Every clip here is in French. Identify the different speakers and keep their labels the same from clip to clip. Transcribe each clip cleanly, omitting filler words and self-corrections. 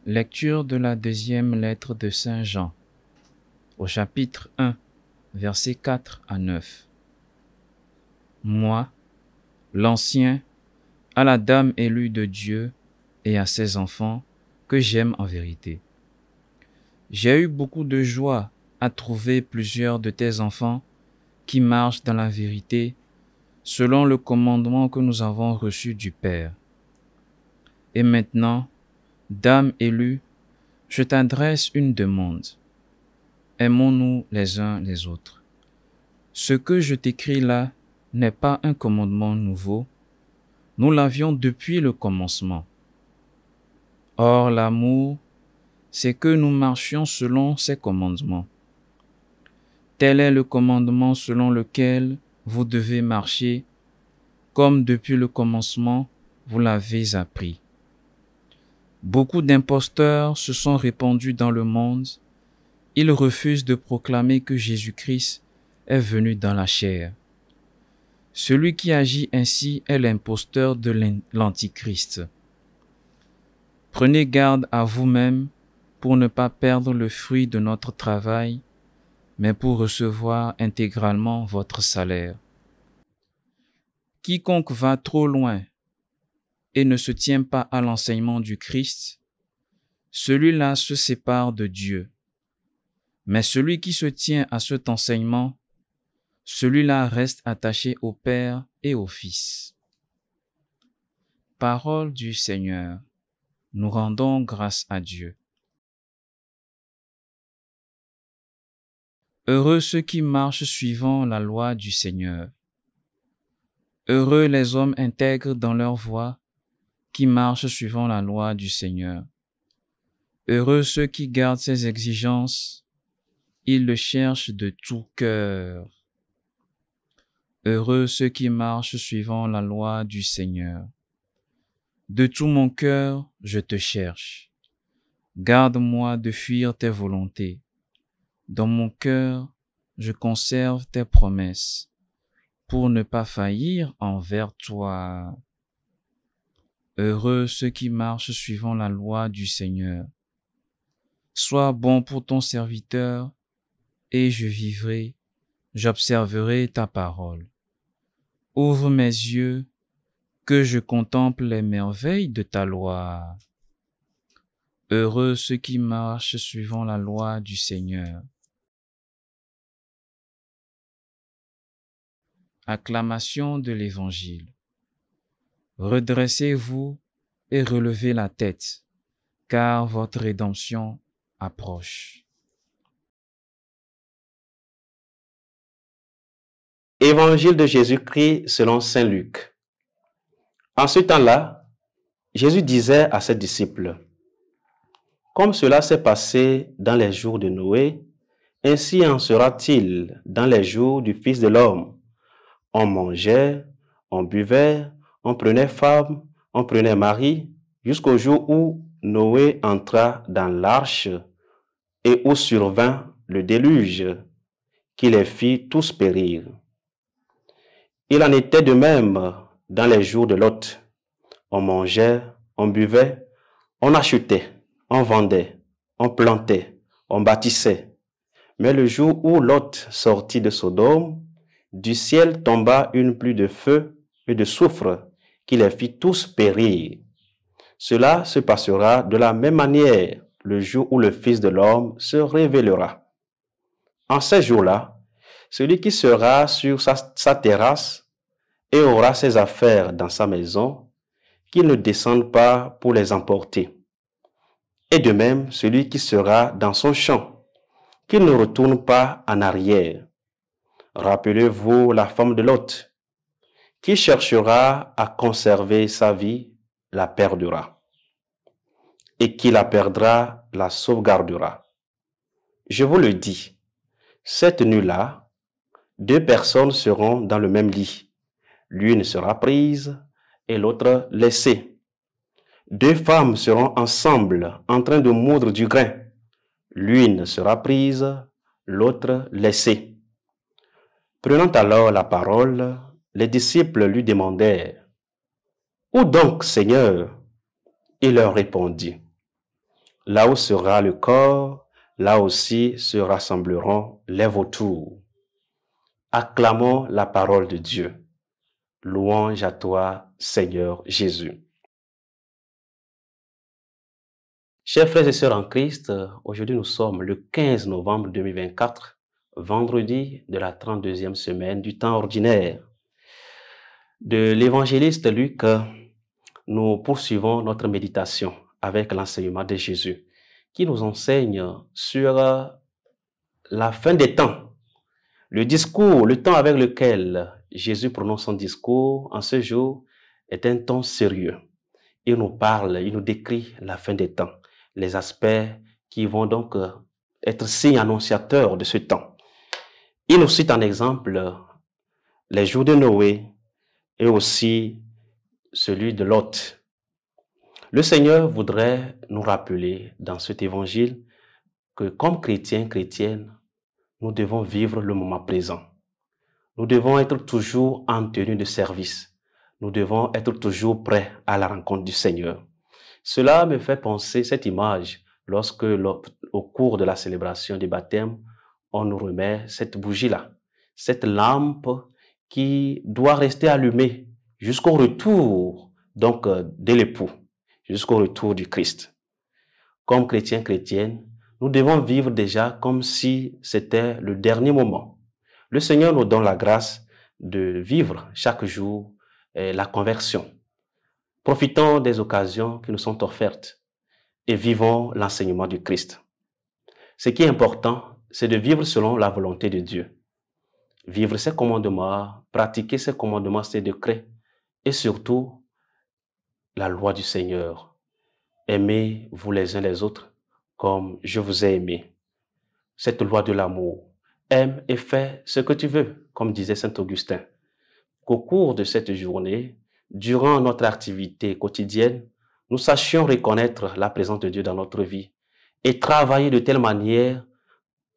Speaker 1: Lecture de la deuxième lettre de Saint Jean, au chapitre 1, versets 4 à 9. Moi, l'ancien, à la dame élue de Dieu et à ses enfants, que j'aime en vérité. J'ai eu beaucoup de joie à trouver plusieurs de tes enfants qui marchent dans la vérité, selon le commandement que nous avons reçu du Père. Et maintenant, dame élue, je t'adresse une demande. Aimons-nous les uns les autres. Ce que je t'écris là n'est pas un commandement nouveau. Nous l'avions depuis le commencement. Or, l'amour, c'est que nous marchions selon ses commandements. Tel est le commandement selon lequel vous devez marcher, comme depuis le commencement vous l'avez appris. Beaucoup d'imposteurs se sont répandus dans le monde. Ils refusent de proclamer que Jésus-Christ est venu dans la chair. Celui qui agit ainsi est l'imposteur de l'Antichrist. Prenez garde à vous-même pour ne pas perdre le fruit de notre travail, mais pour recevoir intégralement votre salaire. Quiconque va trop loin et ne se tient pas à l'enseignement du Christ, celui-là se sépare de Dieu. Mais celui qui se tient à cet enseignement, celui-là reste attaché au Père et au Fils. Parole du Seigneur. Nous rendons grâce à Dieu. Heureux ceux qui marchent suivant la loi du Seigneur. Heureux les hommes intègres dans leur voie, qui marchent suivant la loi du Seigneur. Heureux ceux qui gardent ses exigences, ils le cherchent de tout cœur. Heureux ceux qui marchent suivant la loi du Seigneur. De tout mon cœur, je te cherche. Garde-moi de fuir tes volontés. Dans mon cœur, je conserve tes promesses, pour ne pas faillir envers toi. Heureux ceux qui marchent suivant la loi du Seigneur. Sois bon pour ton serviteur, et je vivrai, j'observerai ta parole. Ouvre mes yeux, que je contemple les merveilles de ta loi. Heureux ceux qui marchent suivant la loi du Seigneur. Acclamation de l'Évangile. Redressez-vous et relevez la tête, car votre rédemption approche.
Speaker 2: Évangile de Jésus-Christ selon saint Luc. En ce temps-là, Jésus disait à ses disciples, « Comme cela s'est passé dans les jours de Noé, ainsi en sera-t-il dans les jours du Fils de l'homme. On mangeait, on buvait, on prenait femme, on prenait mari, jusqu'au jour où Noé entra dans l'arche et où survint le déluge, qui les fit tous périr. Il en était de même dans les jours de Lot. On mangeait, on buvait, on achetait, on vendait, on plantait, on bâtissait. Mais le jour où Lot sortit de Sodome, du ciel tomba une pluie de feu et de soufre qui les fit tous périr. Cela se passera de la même manière le jour où le Fils de l'homme se révélera. En ces jours-là, celui qui sera sur sa terrasse et aura ses affaires dans sa maison, qu'il ne descende pas pour les emporter. Et de même, celui qui sera dans son champ, qu'il ne retourne pas en arrière. Rappelez-vous la femme de Lot, qui cherchera à conserver sa vie, la perdra. Et qui la perdra, la sauvegardera. Je vous le dis, cette nuit-là, 2 personnes seront dans le même lit. L'une sera prise et l'autre laissée. 2 femmes seront ensemble en train de moudre du grain. L'une sera prise, l'autre laissée. Prenant alors la parole, les disciples lui demandèrent, « Où donc, Seigneur ?» Il leur répondit, Là où sera le corps, là aussi se rassembleront les vautours. Acclamons la parole de Dieu. Louange à toi, Seigneur Jésus. Chers frères et sœurs en Christ, aujourd'hui nous sommes le 15 novembre 2024, vendredi de la 32e semaine du temps ordinaire. De l'évangéliste Luc, nous poursuivons notre méditation avec l'enseignement de Jésus qui nous enseigne sur la fin des temps. Le discours, le temps avec lequel Jésus prononce son discours en ce jour est un ton sérieux. Il nous parle, il nous décrit la fin des temps, les aspects qui vont donc être signes annonciateurs de ce temps. Il nous cite en exemple les jours de Noé et aussi celui de Lot. Le Seigneur voudrait nous rappeler dans cet évangile que comme chrétiens, chrétiennes, nous devons vivre le moment présent. Nous devons être toujours en tenue de service. Nous devons être toujours prêts à la rencontre du Seigneur. Cela me fait penser cette image lorsque, au cours de la célébration du baptême, on nous remet cette bougie-là, cette lampe qui doit rester allumée jusqu'au retour donc de l'époux, jusqu'au retour du Christ. Comme chrétiens, chrétiennes, nous devons vivre déjà comme si c'était le dernier moment. Le Seigneur nous donne la grâce de vivre chaque jour la conversion. Profitons des occasions qui nous sont offertes et vivons l'enseignement du Christ. Ce qui est important, c'est de vivre selon la volonté de Dieu. Vivre ses commandements, pratiquer ses commandements, ses décrets et surtout la loi du Seigneur. Aimez-vous les uns les autres comme je vous ai aimé. Cette loi de l'amour. Aime et fais ce que tu veux, comme disait saint Augustin. Qu'au cours de cette journée, durant notre activité quotidienne, nous sachions reconnaître la présence de Dieu dans notre vie et travailler de telle manière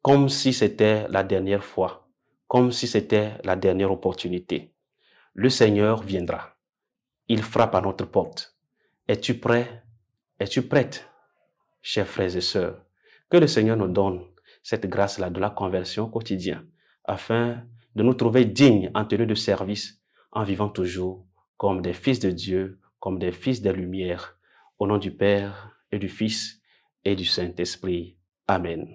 Speaker 2: comme si c'était la dernière fois, comme si c'était la dernière opportunité. Le Seigneur viendra. Il frappe à notre porte. Es-tu prêt? Es-tu prête? Chers frères et sœurs, que le Seigneur nous donne cette grâce-là de la conversion quotidienne afin de nous trouver dignes en tenue de service en vivant toujours comme des fils de Dieu, comme des fils des Lumières, au nom du Père et du Fils et du Saint-Esprit. Amen.